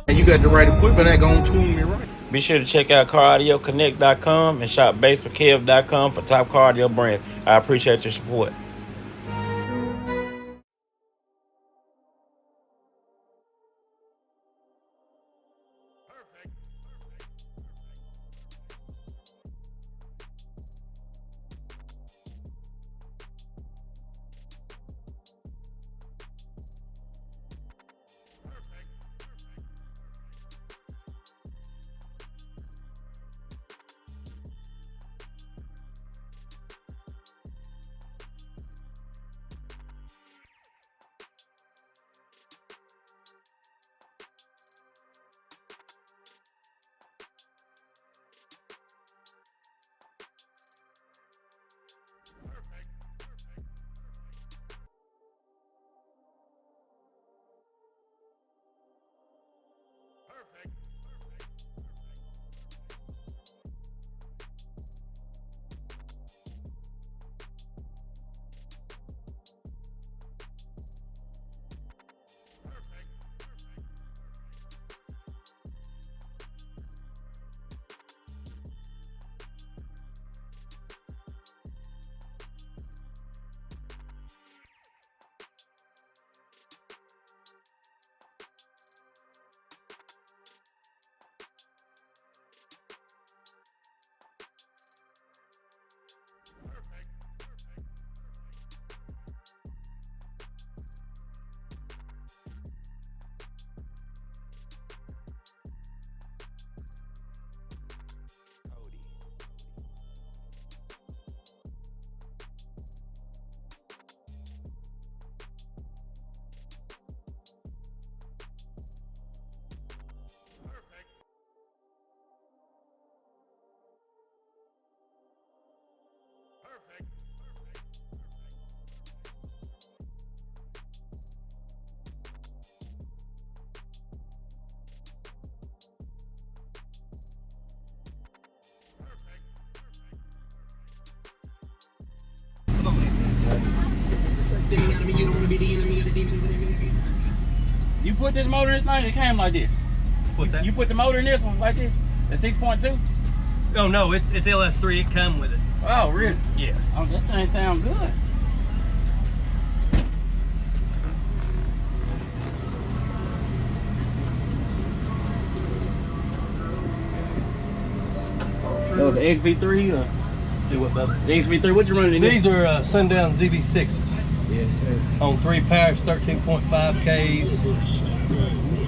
And you got the right equipment that gonna tune me right. Be sure to check out caraudioConnect.com and shop BASSWITHKEV.com for top car audio brands. I appreciate your support. You put this motor in this thing, it came like this. What's that? You put the motor in this one like this? The 6.2? Oh no, it's LS3, it come with it. Oh, really? Yeah. Oh, this thing sounds good. Oh, the XV3 or? Do what, Bubba? The XV3, what you running in These are Sundown ZV6s. Yes, sir. On 3 Powerus, 13.5 Ks,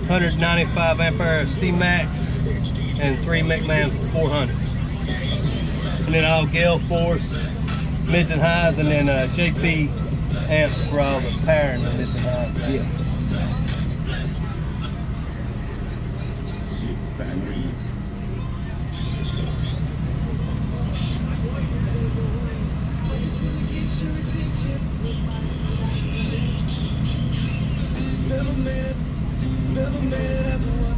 195 Ampere C-Max, and 3 McMahon 400s. And then all gale force, mids and highs, and then JP amps for all the power in the mids and highs. Yeah. Never made it as one.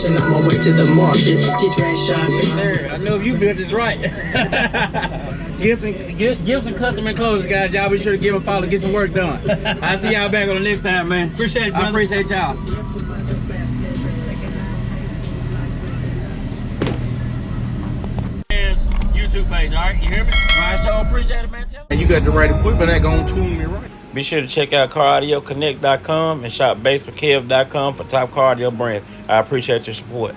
On my way to the market, T-Train shopping. Sir, I know if you built this right. Gibson Custom Enclosures, guys. Y'all be sure to give them a follow, get some work done. I'll see y'all back on the next time, man. Appreciate it, brother. I appreciate y'all. YouTube page, all right? You hear me? I sure appreciate it, man. And you got the right equipment that gonna tune me right. Be sure to check out caraudioConnect.com and shop BASSWITHKEV.com for top car audio brands. I appreciate your support.